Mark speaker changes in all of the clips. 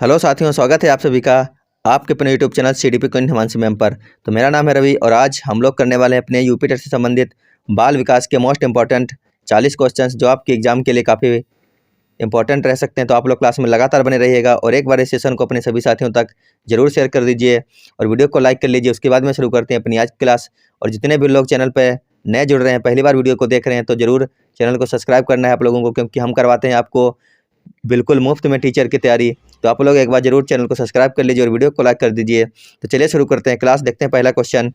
Speaker 1: Hello साथियों, स्वागत है आप सभी का आपके अपने YouTube channel CDP queen Himanshu ma'am पर। तो मेरा नाम है रवि और आज हम लोग करने वाले हैं अपने यूपी टेट से संबंधित बाल विकास के मोस्ट इंपॉर्टेंट 40 क्वेश्चंस जो आपके एग्जाम के लिए काफ़ी इंपॉर्टेंट रह सकते हैं। तो आप लोग क्लास में लगातार बने रहिएगा और एक बार इस सेशन को अपने सभी साथियों तक जरूर शेयर कर दीजिए और वीडियो को लाइक कर लीजिए। उसके बाद में शुरू करते हैं अपनी आज की क्लास। और जितने भी लोग चैनल पर नए जुड़ रहे हैं, पहली बार वीडियो को देख रहे हैं, तो जरूर चैनल को सब्सक्राइब करना है आप लोगों को, क्योंकि हम करवाते हैं आपको बिल्कुल मुफ्त में टीचर की तैयारी। तो आप लोग एक बार जरूर चैनल को सब्सक्राइब कर लीजिए और वीडियो को लाइक कर दीजिए। तो चलिए शुरू करते हैं क्लास। देखते हैं पहला क्वेश्चन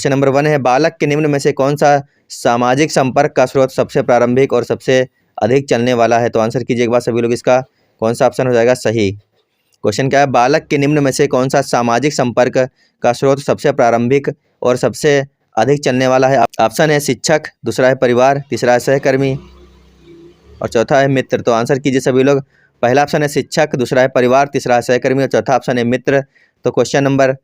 Speaker 1: नंबर 1 है, बालक के निम्न में से कौन सा सामाजिक संपर्क का स्रोत सबसे प्रारंभिक और सबसे अधिक चलने वाला है। तो आंसर कीजिए एक बार सभी लोग, इसका कौन सा ऑप्शन हो जाएगा सही। क्वेश्चन क्या है, बालक के निम्न में से कौन सा सामाजिक संपर्क का स्रोत सबसे प्रारंभिक और सबसे अधिक चलने वाला है। ऑप्शन है शिक्षक, दूसरा है परिवार, तीसरा है सहकर्मी और चौथा है मित्र। तो आंसर कीजिए सभी लोग। पहला ऑप्शन है शिक्षक, दूसरा है परिवार, तीसरा है सहकर्मी और चौथा ऑप्शन है मित्र। तो क्वेश्चन नंबर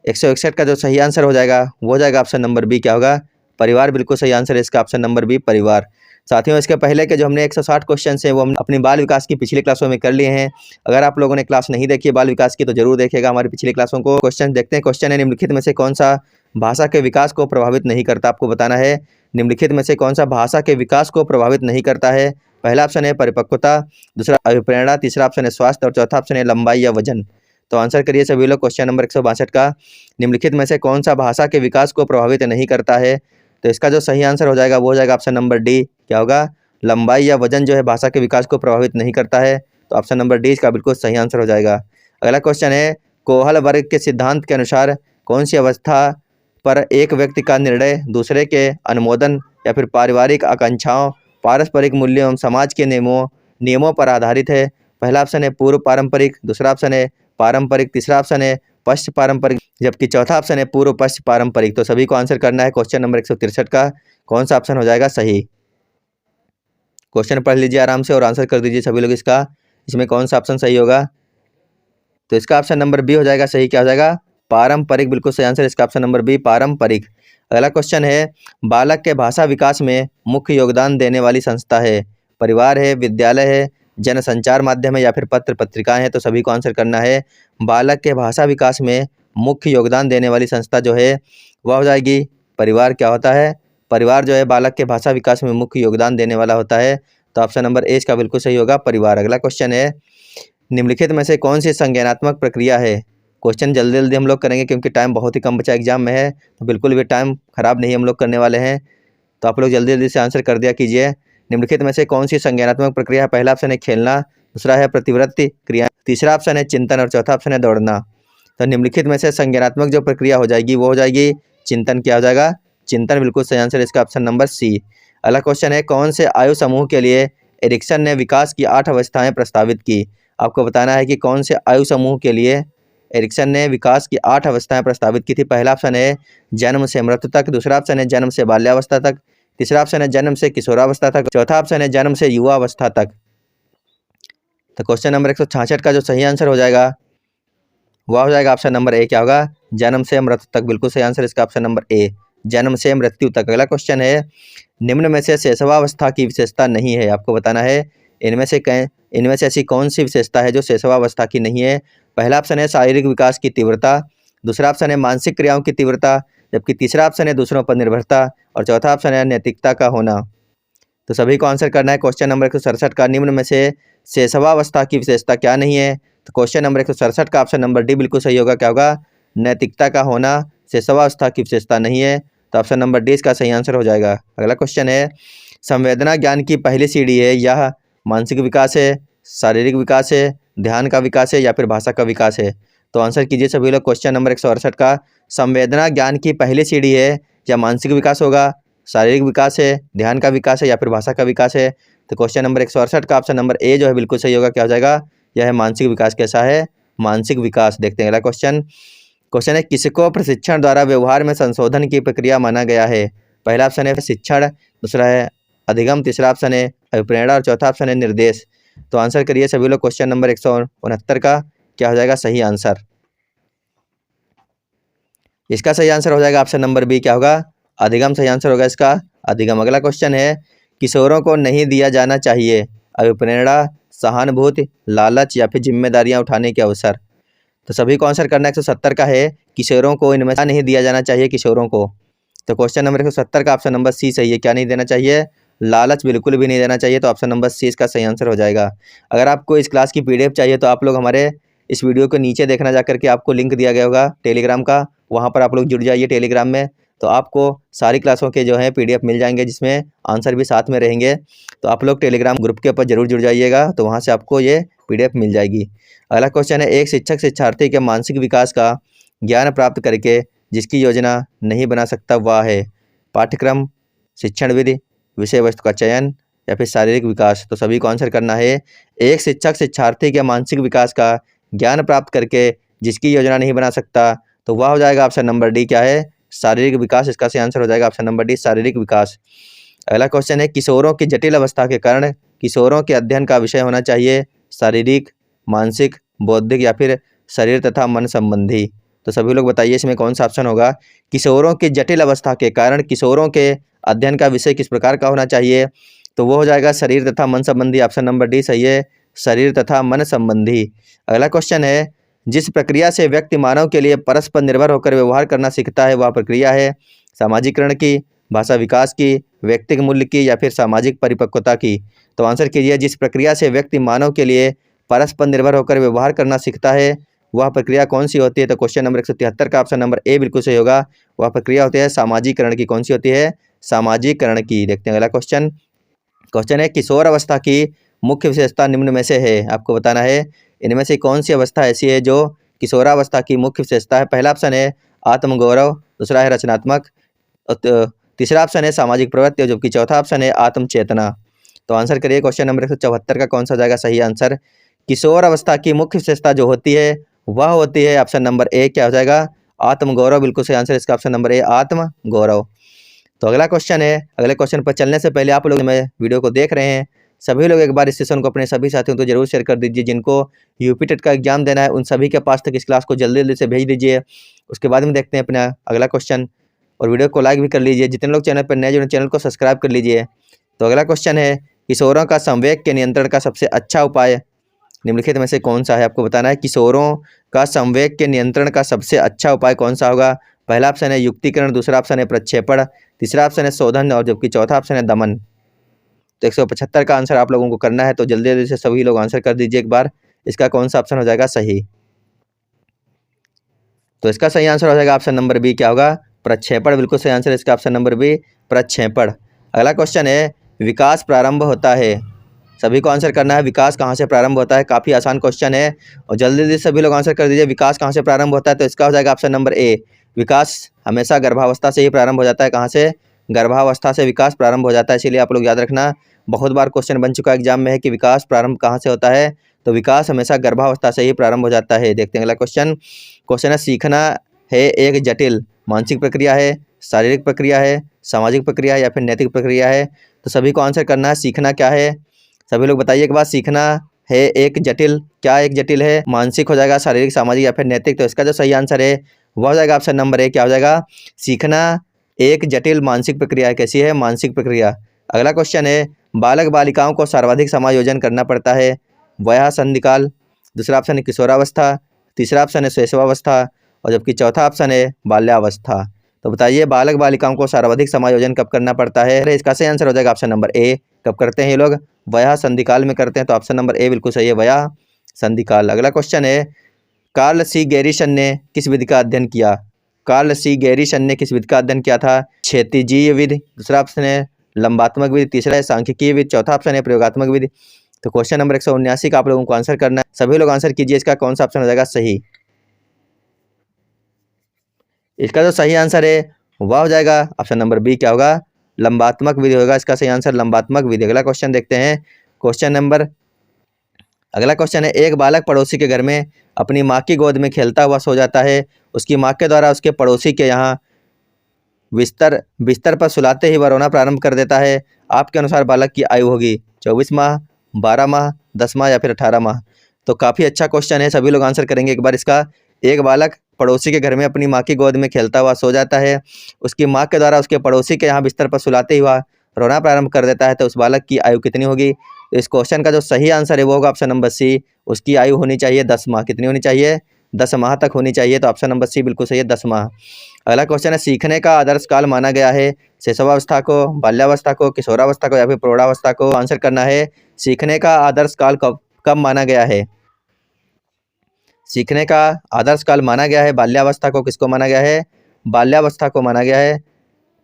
Speaker 1: 161 का जो सही आंसर हो जाएगा वो हो जाएगा ऑप्शन नंबर बी। क्या होगा, परिवार। बिल्कुल सही आंसर है इसका ऑप्शन नंबर बी, परिवार। साथियों, इसके पहले के जो हमने 160 क्वेश्चन हैं वो हम अपनी बाल विकास की पिछली क्लासों में कर लिए हैं। अगर आप लोगों ने क्लास नहीं देखी है बाल विकास की तो जरूर देखिएगा हमारी पिछली क्लासों को। क्वेश्चन देखते हैं। क्वेश्चन है, निम्नलिखित में से कौन सा भाषा के विकास को प्रभावित नहीं करता। आपको बताना है निम्नलिखित में से कौन सा भाषा के विकास को प्रभावित नहीं करता है। पहला ऑप्शन है परिपक्वता, दूसरा अभिप्रेरणा, तीसरा ऑप्शन है स्वास्थ्य और चौथा ऑप्शन है लंबाई या वजन। तो आंसर करिए सभी लोग क्वेश्चन नंबर 162 का, निम्नलिखित में से कौन सा भाषा के विकास को प्रभावित नहीं करता है। तो इसका जो सही आंसर हो जाएगा वो हो जाएगा ऑप्शन नंबर डी। क्या होगा, लंबाई या वजन जो है भाषा के विकास को प्रभावित नहीं करता है। तो ऑप्शन नंबर डी इसका बिल्कुल सही आंसर हो जाएगा। अगला क्वेश्चन है, कोहल वर्ग के सिद्धांत के अनुसार कौन सी अवस्था पर एक व्यक्ति का निर्णय दूसरे के अनुमोदन या फिर पारिवारिक आकांक्षाओं, पारस्परिक मूल्यों एवं समाज के नियमों पर आधारित है। पहला ऑप्शन है पूर्व पारंपरिक, दूसरा ऑप्शन है पारंपरिक, तीसरा ऑप्शन है पश्च पारंपरिक, जबकि चौथा ऑप्शन है पूर्व पश्च पारंपरिक। तो सभी को आंसर करना है क्वेश्चन नंबर 163 का, कौन सा ऑप्शन हो जाएगा सही। क्वेश्चन पढ़ लीजिए आराम से और आंसर कर दीजिए सभी लोग, इसका इसमें कौन सा ऑप्शन सही होगा। तो इसका ऑप्शन नंबर बी हो जाएगा सही। क्या हो जाएगा, पारंपरिक। बिल्कुल सही आंसर इसका ऑप्शन नंबर बी, पारंपरिक। अगला क्वेश्चन है, बालक के भाषा विकास में मुख्य योगदान देने वाली संस्था है। परिवार है, विद्यालय है, जनसंचार माध्यम है या फिर पत्र पत्रिकाएं हैं। तो सभी को आंसर करना है। बालक के भाषा विकास में मुख्य योगदान देने वाली संस्था जो है वह हो जाएगी परिवार। क्या होता है, परिवार जो है बालक के भाषा विकास में मुख्य योगदान देने वाला होता है। तो ऑप्शन नंबर ए इसका बिल्कुल सही होगा, परिवार। अगला क्वेश्चन है, निम्नलिखित में से कौन सी संज्ञानात्मक प्रक्रिया है। क्वेश्चन जल्दी जल्दी हम लोग करेंगे क्योंकि टाइम बहुत ही कम बचा एग्जाम में है, तो बिल्कुल भी टाइम खराब नहीं हम लोग करने वाले हैं। तो आप लोग जल्दी जल्दी से आंसर कर दिया कीजिए। निम्नलिखित में से कौन सी संज्ञानात्मक प्रक्रिया है। पहला ऑप्शन है खेलना, दूसरा है प्रतिवृत्ति क्रिया, तीसरा ऑप्शन है चिंतन और चौथा ऑप्शन है दौड़ना। तो निम्नलिखित में से संज्ञानात्मक जो प्रक्रिया हो जाएगी वो हो जाएगी चिंतन। क्या हो जाएगा, चिंतन। बिल्कुल सही आंसर इसका ऑप्शन नंबर सी। अगला क्वेश्चन है, कौन से आयु समूह के लिए एरिक्सन ने विकास की 8 अवस्थाएं प्रस्तावित की। आपको बताना है कि कौन से आयु समूह के लिए एरिक्सन ने विकास की 8 अवस्थाएं प्रस्तावित की थी। पहला ऑप्शन है जन्म से मृत्यु तक, दूसरा ऑप्शन है जन्म से बाल्यावस्था तक, तीसरा ऑप्शन है जन्म से किशोरावस्था तक, चौथा ऑप्शन है जन्म से युवावस्था तक। तो क्वेश्चन नंबर 166 का जो सही आंसर हो जाएगा वह हो जाएगा ऑप्शन नंबर ए। क्या होगा, जन्म से मृत्यु तक। बिल्कुल सही आंसर इसका ऑप्शन नंबर ए, जन्म से मृत्यु तक। अगला क्वेश्चन है, निम्न में से शैशवावस्था की विशेषता नहीं है। आपको बताना है इनमें से ऐसी कौन सी विशेषता है जो शैशवावस्था की नहीं है। पहला ऑप्शन है शारीरिक विकास की तीव्रता, दूसरा ऑप्शन है मानसिक क्रियाओं की तीव्रता, जबकि तीसरा ऑप्शन है दूसरों पर निर्भरता और चौथा ऑप्शन है नैतिकता का होना। तो सभी को आंसर करना है क्वेश्चन नंबर 167 का, निम्न में से शैशवावस्था की विशेषता क्या नहीं है। तो क्वेश्चन नंबर 167 का ऑप्शन नंबर डी बिल्कुल सही होगा। क्या होगा, नैतिकता का होना शैशवावस्था की विशेषता नहीं है। तो ऑप्शन नंबर डी इसका सही आंसर हो जाएगा। अगला क्वेश्चन है, संवेदना ज्ञान की पहली सीढ़ी है, यह मानसिक विकास है, शारीरिक विकास है, ध्यान का विकास है या फिर भाषा का विकास है। तो आंसर कीजिए सभी लोग क्वेश्चन नंबर 168 का, संवेदना ज्ञान की पहली सीढ़ी है, या मानसिक विकास होगा, शारीरिक विकास है, ध्यान का विकास है या फिर भाषा का विकास है। तो क्वेश्चन नंबर 168 का ऑप्शन नंबर ए जो है बिल्कुल सही होगा। क्या हो जाएगा, यह है मानसिक विकास। कैसा है, मानसिक विकास। देखते हैं अगला क्वेश्चन है, किसको प्रशिक्षण द्वारा व्यवहार में संशोधन की प्रक्रिया माना गया है। पहला ऑप्शन है शिक्षण, दूसरा है अधिगम, तीसरा ऑप्शन है अभिप्रेरणा और चौथा ऑप्शन है निर्देश। तो आंसर करिए सभी लोग क्वेश्चन नंबर 169 का, क्या हो जाएगा सही आंसर। इसका सही आंसर हो जाएगा ऑप्शन नंबर बी। क्या होगा, अधिगम। सही आंसर होगा इसका अधिगम। अगला क्वेश्चन है, किशोरों को नहीं दिया जाना चाहिए। अभिप्रेरणा, सहानुभूति, लालच या फिर जिम्मेदारियां उठाने के अवसर। तो सभी को आंसर करना 170 का है, किशोरों को इनमें क्या नहीं दिया जाना चाहिए किशोरों को। तो क्वेश्चन नंबर 170 का ऑप्शन नंबर सी सही है। क्या नहीं देना चाहिए? लालच बिल्कुल भी नहीं देना चाहिए। तो ऑप्शन नंबर सी इसका सही आंसर हो जाएगा। अगर आपको इस क्लास की पीडीएफ चाहिए तो आप लोग हमारे इस वीडियो को नीचे देखना जा करके आपको लिंक दिया गया होगा टेलीग्राम का, वहाँ पर आप लोग जुड़ जाइए टेलीग्राम में। तो आपको सारी क्लासों के जो है पीडीएफ मिल जाएंगे, जिसमें आंसर भी साथ में रहेंगे। तो आप लोग टेलीग्राम ग्रुप के ऊपर जरूर जुड़ जाइएगा, तो वहाँ से आपको ये पीडीएफ मिल जाएगी। अगला क्वेश्चन है, एक शिक्षक शिक्षार्थी के मानसिक विकास का ज्ञान प्राप्त करके जिसकी योजना नहीं बना सकता वह है पाठ्यक्रम, शिक्षण विधि, विषय वस्तु का चयन या फिर शारीरिक विकास। तो सभी को आंसर करना है, एक शिक्षक शिक्षार्थी के मानसिक विकास का ज्ञान प्राप्त करके जिसकी योजना नहीं बना सकता, तो वह हो जाएगा ऑप्शन नंबर डी, क्या है? शारीरिक विकास। इसका सही आंसर हो जाएगा ऑप्शन नंबर डी, शारीरिक विकास। अगला क्वेश्चन है, किशोरों की जटिल अवस्था के कारण किशोरों के अध्ययन का विषय होना चाहिए शारीरिक, मानसिक, बौद्धिक या फिर शरीर तथा मन संबंधी। तो सभी लोग बताइए इसमें कौन सा ऑप्शन होगा? किशोरों की जटिल अवस्था के कारण किशोरों के अध्ययन का विषय किस प्रकार का होना चाहिए? तो वो हो जाएगा शरीर तथा मन संबंधी। ऑप्शन नंबर डी सही है, शरीर तथा मन संबंधी। अगला क्वेश्चन है, जिस प्रक्रिया से व्यक्ति मानव के लिए परस्पर निर्भर होकर व्यवहार करना सीखता है वह प्रक्रिया है सामाजिकरण की, भाषा विकास की, व्यक्तिगत मूल्य की या फिर सामाजिक परिपक्वता की। तो आंसर कीजिए, जिस प्रक्रिया से व्यक्ति मानव के लिए परस्पर निर्भर होकर व्यवहार करना सीखता है वह प्रक्रिया कौन सी होती है? तो क्वेश्चन नंबर 173 का ऑप्शन नंबर ए बिल्कुल सही होगा। वह प्रक्रिया होती है सामाजिकरण की। कौन सी होती है? सामाजिकरण की। देखते हैं अगला क्वेश्चन। क्वेश्चन है, किशोर अवस्था की मुख्य विशेषता निम्न में से है। आपको बताना है इनमें से कौन सी अवस्था ऐसी है जो किशोरावस्था की मुख्य विशेषता है। पहला ऑप्शन है आत्मगौरव, दूसरा है रचनात्मक, तीसरा ऑप्शन है सामाजिक प्रवृत्ति, जबकि चौथा ऑप्शन है आत्मचेतना। तो आंसर करिए क्वेश्चन नंबर 174 का कौन सा हो जाएगा सही आंसर? किशोर अवस्था की मुख्य विशेषता जो होती है वह होती है ऑप्शन नंबर ए, क्या हो जाएगा? आत्मगौरव। बिल्कुल सही आंसर इसका ऑप्शन नंबर ए, आत्मगौरव। तो अगला क्वेश्चन है, अगले क्वेश्चन पर चलने से पहले आप लोग मैं वीडियो को देख रहे हैं सभी लोग एक बार इस सेशन को अपने सभी साथियों को जरूर शेयर कर दीजिए। जिनको यूपी टेट का एग्जाम देना है उन सभी के पास तक इस क्लास को जल्दी जल्दी से भेज दीजिए। उसके बाद में देखते हैं अपना अगला क्वेश्चन, और वीडियो को लाइक भी कर लीजिए। जितने लोग चैनल पर नए जुड़े चैनल को सब्सक्राइब कर लीजिए। तो अगला क्वेश्चन है, किशोरों का संवेग के नियंत्रण का सबसे अच्छा उपाय निम्नलिखित में से कौन सा है? आपको बताना है किशोरों का संवेग के नियंत्रण का सबसे अच्छा उपाय कौन सा होगा। पहला ऑप्शन है युक्तिकरण, दूसरा ऑप्शन है प्रक्षेपण, तीसरा ऑप्शन है शोधन और जबकि चौथा ऑप्शन है दमन। तो 175 का आंसर आप लोगों को करना है, तो जल्दी जल्दी से सभी लोग आंसर कर दीजिए एक बार। इसका कौन सा ऑप्शन हो जाएगा सही? तो इसका सही आंसर हो जाएगा ऑप्शन नंबर बी, क्या होगा? प्रक्षेपण। बिल्कुल सही आंसर इसका ऑप्शन नंबर बी, प्रक्षेपण। अगला क्वेश्चन है, विकास प्रारंभ होता है, सभी को आंसर करना है विकास कहाँ से प्रारंभ होता है। काफ़ी आसान क्वेश्चन है और जल्दी जल्दी सभी लोग आंसर कर दीजिए। विकास कहाँ से प्रारंभ होता है? तो इसका हो जाएगा ऑप्शन नंबर ए, विकास हमेशा गर्भावस्था से ही प्रारंभ हो जाता है। कहाँ से? गर्भावस्था से विकास प्रारंभ हो जाता है। इसीलिए आप लोग याद रखना, बहुत बार क्वेश्चन बन चुका है एग्जाम में है कि विकास प्रारंभ कहाँ से होता है, तो विकास हमेशा गर्भावस्था से ही प्रारंभ हो जाता है। देखते हैं अगला क्वेश्चन। क्वेश्चन है, सीखना है एक जटिल मानसिक प्रक्रिया है, शारीरिक प्रक्रिया है, सामाजिक प्रक्रिया है या फिर नैतिक प्रक्रिया है। तो सभी को आंसर करना है, सीखना क्या है? सभी लोग बताइए एक बार। सीखना है एक जटिल, क्या एक जटिल है? मानसिक हो जाएगा, शारीरिक, सामाजिक या फिर नैतिक। तो इसका जो सही आंसर है वह हो जाएगा ऑप्शन नंबर ए, क्या हो जाएगा? सीखना एक जटिल मानसिक प्रक्रिया है। कैसी है? मानसिक प्रक्रिया। अगला क्वेश्चन है, बालक बालिकाओं को सर्वाधिक समायोजन करना पड़ता है वयः संधिकाल, दूसरा ऑप्शन है किशोरावस्था, तीसरा ऑप्शन है शैशवावस्था और जबकि चौथा ऑप्शन है बाल्यावस्था। तो बताइए बालक बालिकाओं को सर्वाधिक समायोजन कब करना पड़ता है? इसका सही आंसर हो जाएगा ऑप्शन नंबर ए, कब करते हैं ये लोग? वयः संधिकाल में करते हैं। तो ऑप्शन नंबर ए बिल्कुल सही है, वयः संधिकाल। अगला क्वेश्चन है, कार्ल सी गैरिसन ने किस विधि का अध्ययन किया? कार्ल सी गैरिसन ने किस विधि का अध्ययन किया था? क्षैतिजीय विधि, दूसरा ऑप्शन है लंबात्मक विधि, तीसरा है सांख्यिकीय विधि, चौथा ऑप्शन है प्रयोगात्मक विधि। तो क्वेश्चन नंबर 179 का आप लोगों को आंसर करना है। सभी लोग आंसर कीजिए, इसका कौन सा ऑप्शन हो जाएगा सही? इसका जो सही आंसर है वह हो जाएगा ऑप्शन नंबर बी, क्या होगा? लंबात्मक विधि होगा इसका सही आंसर, लंबात्मक विधि। अगला क्वेश्चन देखते हैं। अगला क्वेश्चन है, एक बालक पड़ोसी के घर में अपनी माँ की गोद में खेलता हुआ सो जाता है। उसकी माँ के द्वारा उसके पड़ोसी के यहाँ बिस्तर पर सुलाते ही वह रोना प्रारंभ कर देता है। आपके अनुसार बालक की आयु होगी 24 माह, 12 माह, 10 माह या फिर 18 माह। तो काफ़ी अच्छा क्वेश्चन है, सभी लोग आंसर करेंगे एक बार इसका। एक बालक पड़ोसी के घर में अपनी माँ की गोद में खेलता हुआ सो जाता है। उसकी माँ के द्वारा उसके पड़ोसी के यहाँ बिस्तर पर सुलाते ही वह रोना प्रारंभ कर देता है। तो उस बालक की आयु कितनी होगी? तो इस क्वेश्चन का जो सही आंसर है वो होगा ऑप्शन नंबर सी, उसकी आयु होनी चाहिए 10 माह। कितनी होनी चाहिए? 10 माह तक होनी चाहिए। तो ऑप्शन नंबर सी बिल्कुल सही है, 10 माह। अगला क्वेश्चन है, सीखने का आदर्श काल माना गया है शिशुवावस्था को, बाल्यावस्था को, किशोरावस्था को या फिर प्रौढ़ावस्था को? आंसर करना है, सीखने का आदर्श काल कब कब माना गया है? सीखने का आदर्श काल माना गया है बाल्यावस्था को। किसको माना गया है? बाल्यावस्था को माना गया है।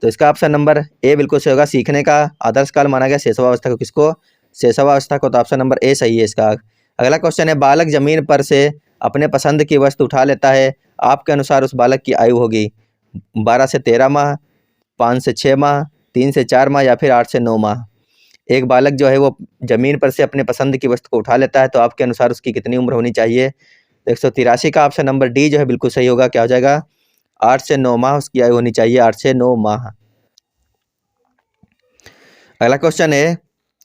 Speaker 1: तो इसका ऑप्शन नंबर ए बिल्कुल सही होगा, सीखने का आदर्श काल माना गया शैशवावस्था को। किसको? शैशवावस्था को। तो ऑप्शन नंबर ए सही है इसका। अगला क्वेश्चन है, बालक जमीन पर से अपने पसंद की वस्तु उठा लेता है, आपके अनुसार उस बालक की आयु होगी 12 से 13 माह, 5 से 6 माह, 3 से 4 माह या फिर 8 से 9 माह? एक बालक जो है वो जमीन पर से अपने पसंद की वस्तु को उठा लेता है, तो आपके अनुसार उसकी कितनी उम्र होनी चाहिए? 183 का ऑप्शन नंबर डी जो है बिल्कुल सही होगा। क्या हो जाएगा? 8 से 9 माह उसकी आयु होनी चाहिए, 8 से 9 माह। अगला क्वेश्चन है,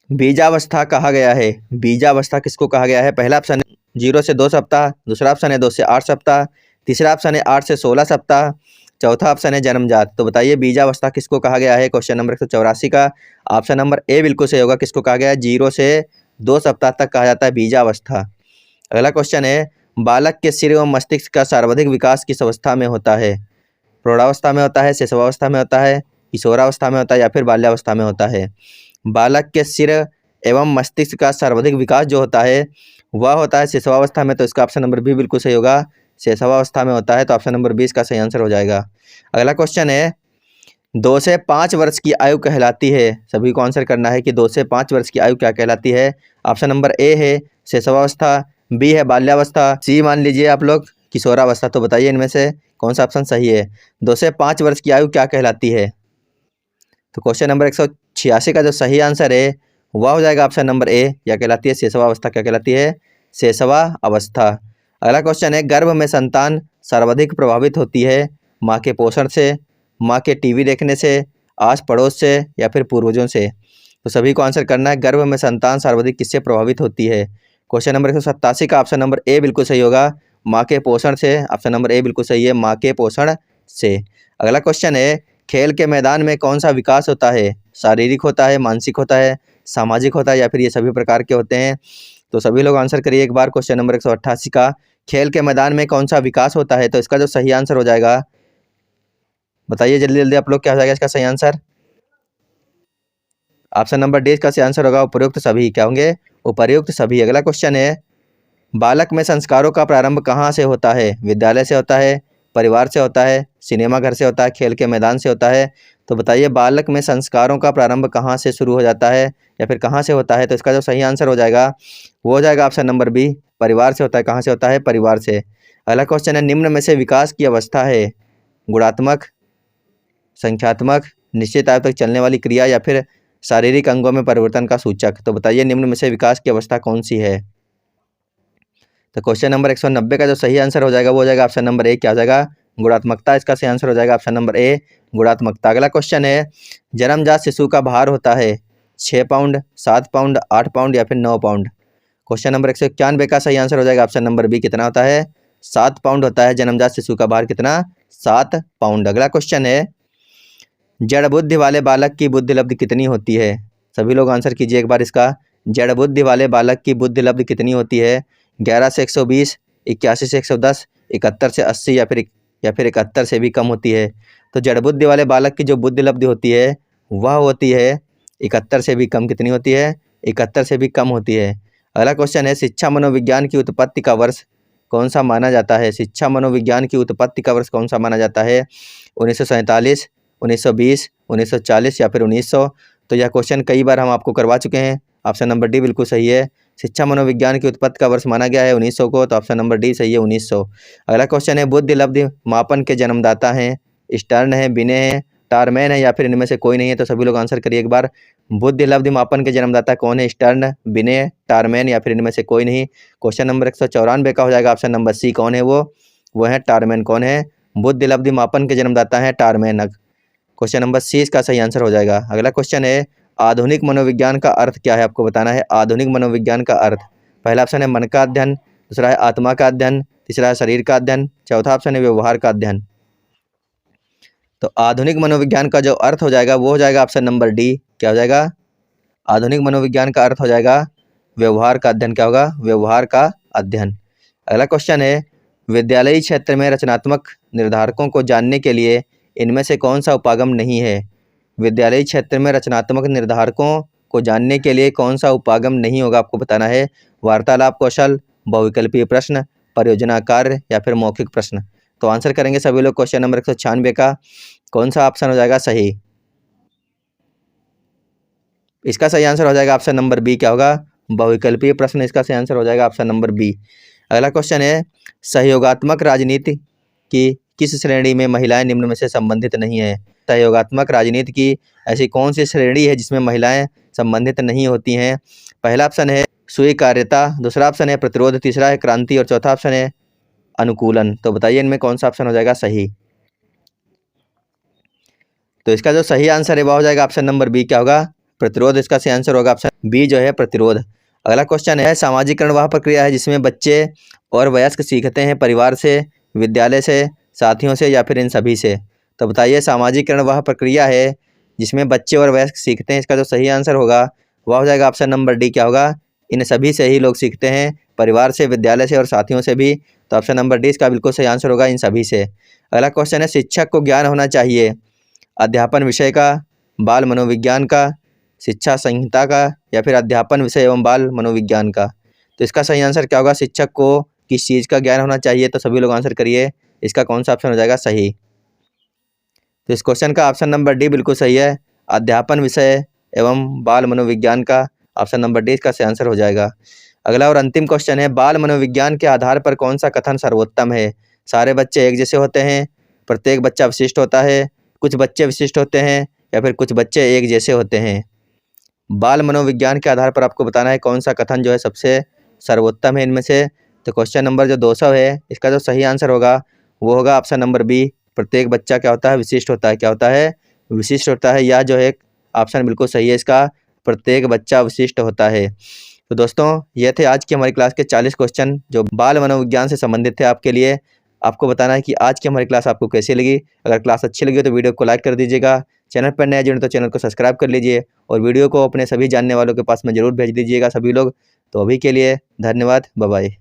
Speaker 1: बीजावस्था कहा गया है, बीजावस्था किसको कहा गया है? पहला ऑप्शन है 0 से 2 सप्ताह, दूसरा ऑप्शन है 2 से 8 सप्ताह, तीसरा ऑप्शन है 8 से 16 सप्ताह, चौथा ऑप्शन है जन्मजात। तो बताइए बीजावस्था किसको कहा गया है? क्वेश्चन नंबर 184 का ऑप्शन नंबर ए बिल्कुल सही होगा। किसको कहा गया है? 0 से 2 सप्ताह तक कहा जाता है बीजावस्था। अगला क्वेश्चन है, बालक के सिर एवं मस्तिष्क का सर्वाधिक विकास किस अवस्था में होता है? प्रौढ़ावस्था में होता है, शिशुवावस्था में होता है, किशोरावस्था में होता है या फिर बाल्यावस्था में होता है? बालक के सिर एवं मस्तिष्क का सर्वाधिक विकास जो होता है वह होता है शिशुवावस्था में। तो इसका ऑप्शन नंबर बी बिल्कुल सही होगा, शिशुवावस्था में होता है। तो ऑप्शन नंबर 20 का सही आंसर हो जाएगा। अगला क्वेश्चन है, 2 से 5 वर्ष की आयु कहलाती है, सभी को आंसर करना है कि 2 से 5 वर्ष की आयु क्या कहलाती है? ऑप्शन नंबर ए है शिशुवावस्था, बी है बाल्यावस्था, सी मान लीजिए आप लोग किशोरावस्था। तो बताइए इनमें से कौन सा ऑप्शन सही है? 2 से 5 वर्ष की आयु क्या कहलाती है? तो क्वेश्चन नंबर 186 का जो सही आंसर है वह हो जाएगा ऑप्शन नंबर ए, क्या कहलाती है? शैशवावस्था। क्या कहलाती है? शैशवावस्था। अगला क्वेश्चन है, गर्भ में संतान सर्वाधिक प्रभावित होती है माँ के पोषण से, माँ के टीवी देखने से, आस पड़ोस से या फिर पूर्वजों से? तो सभी को आंसर करना है, गर्भ में संतान सर्वाधिक किससे प्रभावित होती है? क्वेश्चन नंबर 187 का ऑप्शन नंबर ए बिल्कुल सही होगा, माँ के पोषण से। ऑप्शन नंबर ए बिल्कुल सही है, माँ के पोषण से। अगला क्वेश्चन है, खेल के मैदान में कौन सा विकास होता है? शारीरिक होता है, मानसिक होता है, सामाजिक होता है या फिर ये सभी प्रकार के होते हैं? तो सभी लोग आंसर करिए एक बार। क्वेश्चन नंबर 188 का, खेल के मैदान में कौन सा विकास होता है? तो इसका जो सही आंसर हो जाएगा, बताइए जल्दी जल्दी आप लोग, क्या हो जाएगा इसका सही आंसर? ऑप्शन नंबर डी इसका सही आंसर होगा, उपर्युक्त सभी। क्या होंगे? उपर्युक्त सभी। अगला क्वेश्चन है, बालक में संस्कारों का प्रारंभ कहाँ से होता है? विद्यालय से होता है, परिवार से होता है, सिनेमा घर से होता है, खेल के मैदान से होता है? तो बताइए बालक में संस्कारों का प्रारंभ कहाँ से शुरू हो जाता है या फिर कहाँ से होता है? तो इसका जो सही आंसर हो जाएगा वो हो जाएगा ऑप्शन नंबर बी, परिवार से होता है। कहाँ से होता है? परिवार से। अगला क्वेश्चन है, निम्न में से विकास की अवस्था है गुणात्मक, संख्यात्मक, निश्चित आयु तक चलने वाली क्रिया या फिर शारीरिक अंगों में परिवर्तन का सूचक? तो बताइए निम्न में से विकास की अवस्था कौन सी है? तो क्वेश्चन नंबर 190 का जो सही आंसर हो जाएगा वो हो जाएगा ऑप्शन नंबर ए, क्या हो जाएगा? गुणात्मकता। इसका सही आंसर हो जाएगा ऑप्शन नंबर ए, गुणात्मकता। अगला क्वेश्चन है, जन्मजात शिशु का भार होता है 6 पाउंड, 7 पाउंड, 8 पाउंड या फिर 9 पाउंड? क्वेश्चन नंबर 191 का सही आंसर हो जाएगा ऑप्शन नंबर बी, कितना होता है? 7 पाउंड होता है जन्मजात शिशु का भार। कितना? 7 पाउंड। अगला क्वेश्चन है, जड़ बुद्धि वाले बालक की बुद्धि लब्धि कितनी होती है? सभी लोग आंसर कीजिए एक बार इसका। जड़ बुद्धि वाले बालक की बुद्धि लब्धि कितनी होती है? 11 से 120, 81 से 110, 71 से 80 या फिर 71 से भी कम होती है? तो जड़ बुद्धि वाले बालक की जो बुद्धि लब्धि होती है वह होती है 71 से भी कम। कितनी होती है? 71 से भी कम होती है। अगला क्वेश्चन है, शिक्षा मनोविज्ञान की उत्पत्ति का वर्ष कौन सा माना जाता है? शिक्षा मनोविज्ञान की उत्पत्ति का वर्ष कौन सा माना जाता है? 1947, 1920, 1940 या फिर 1900? तो यह क्वेश्चन कई बार हम आपको करवा चुके हैं। ऑप्शन नंबर डी बिल्कुल सही है, शिक्षा मनोविज्ञान की उत्पत्ति का वर्ष माना गया है 1900 को। तो ऑप्शन नंबर डी सही है, 1900। अगला क्वेश्चन है, बुद्धि लब्धि मापन के जन्मदाता हैं स्टर्न है, बिने है, टारमैन है या फिर इनमें से कोई नहीं है? तो सभी लोग आंसर करिए एक बार। बुद्धि लब्धि मापन के जन्मदाता कौन है? स्टर्न, बिने, टारमैन या फिर इनमें से कोई नहीं? क्वेश्चन नंबर 194 का हो जाएगा ऑप्शन नंबर सी, कौन है वो है टारमैन। कौन है? बुद्धि लब्धि मापन के जन्मदाता है टारमैन। क्वेश्चन नंबर सी इसका सही आंसर हो जाएगा। अगला क्वेश्चन है, आधुनिक मनोविज्ञान का अर्थ क्या है? आपको बताना है आधुनिक मनोविज्ञान का अर्थ। पहला ऑप्शन है मन का अध्ययन, दूसरा है आत्मा का अध्ययन, तीसरा है शरीर का अध्ययन, चौथा ऑप्शन है व्यवहार का अध्ययन। तो आधुनिक मनोविज्ञान का जो अर्थ हो जाएगा वो हो जाएगा ऑप्शन नंबर डी, क्या हो जाएगा? आधुनिक मनोविज्ञान का अर्थ हो जाएगा व्यवहार का अध्ययन। क्या होगा? व्यवहार का अध्ययन। अगला क्वेश्चन है, विद्यालयी क्षेत्र में रचनात्मक निर्धारकों को जानने के लिए इनमें से कौन सा उपागम नहीं है? विद्यालयी क्षेत्र में रचनात्मक निर्धारकों को जानने के लिए कौन सा उपागम नहीं होगा, आपको बताना है। वार्तालाप कौशल, बहुविकल्पीय प्रश्न, परियोजना कार्य या फिर मौखिक प्रश्न। तो आंसर करेंगे सभी लोग क्वेश्चन नंबर 196 का। कौन सा ऑप्शन हो जाएगा सही? इसका सही आंसर हो जाएगा ऑप्शन नंबर बी। क्या होगा? बहुविकल्पीय प्रश्न। इसका सही आंसर हो जाएगा ऑप्शन नंबर बी। अगला क्वेश्चन है, सहयोगात्मक राजनीति की किस श्रेणी में महिलाएं निम्न में से संबंधित नहीं है? सहयोगात्मक राजनीति की ऐसी कौन सी श्रेणी है जिसमें महिलाएं संबंधित नहीं होती हैं? पहला ऑप्शन है स्वीकार्यता, दूसरा ऑप्शन है प्रतिरोध, तीसरा है क्रांति और चौथा ऑप्शन है अनुकूलन। तो बताइए इनमें कौन सा ऑप्शन हो जाएगा सही? तो इसका जो सही आंसर है वह हो जाएगा ऑप्शन नंबर बी। क्या होगा? प्रतिरोध। इसका सही आंसर होगा ऑप्शन बी जो है प्रतिरोध। अगला क्वेश्चन है, सामाजिकरण वह प्रक्रिया है जिसमें बच्चे और वयस्क सीखते हैं परिवार से, विद्यालय से, साथियों से या फिर इन सभी से। तो बताइए सामाजिकरण वह प्रक्रिया है जिसमें बच्चे और वयस्क सीखते हैं। इसका जो सही आंसर होगा वह हो जाएगा ऑप्शन नंबर डी। क्या होगा? इन सभी से ही लोग सीखते हैं, परिवार से, विद्यालय से और साथियों से भी। तो ऑप्शन नंबर डी इसका बिल्कुल सही आंसर होगा, इन सभी से। अगला क्वेश्चन है, शिक्षक को ज्ञान होना चाहिए अध्यापन विषय का, बाल मनोविज्ञान का, शिक्षा संहिता का या फिर अध्यापन विषय एवं बाल मनोविज्ञान का। तो इसका सही आंसर क्या होगा? शिक्षक को किस चीज़ का ज्ञान होना चाहिए? तो सभी लोग आंसर करिए, इसका कौन सा ऑप्शन हो जाएगा सही? तो इस क्वेश्चन का ऑप्शन नंबर डी बिल्कुल सही है, अध्यापन विषय एवं बाल मनोविज्ञान का। ऑप्शन नंबर डी इसका सही आंसर हो जाएगा। अगला और अंतिम क्वेश्चन है, बाल मनोविज्ञान के आधार पर कौन सा कथन सर्वोत्तम है? सारे बच्चे एक जैसे होते हैं, प्रत्येक बच्चा विशिष्ट होता है, कुछ बच्चे विशिष्ट होते हैं या फिर कुछ बच्चे एक जैसे होते हैं। बाल मनोविज्ञान के आधार पर आपको बताना है कौन सा कथन जो है सबसे सर्वोत्तम है इनमें से। तो क्वेश्चन नंबर जो 200 है इसका जो सही आंसर होगा वो होगा ऑप्शन नंबर बी, प्रत्येक बच्चा क्या होता है? विशिष्ट होता है। क्या होता है? विशिष्ट होता है। यह जो है ऑप्शन बिल्कुल सही है इसका, प्रत्येक बच्चा विशिष्ट होता है। तो दोस्तों ये थे आज की हमारी क्लास के 40 क्वेश्चन जो बाल मनोविज्ञान से संबंधित थे आपके लिए। आपको बताना है कि आज की हमारी क्लास आपको कैसी लगी। अगर क्लास अच्छी लगी तो वीडियो को लाइक कर दीजिएगा, चैनल पर नए जुड़े तो चैनल को सब्सक्राइब कर लीजिए और वीडियो को अपने सभी जानने वालों के पास में ज़रूर भेज दीजिएगा सभी लोग। तो अभी के लिए धन्यवाद, बाय बाय।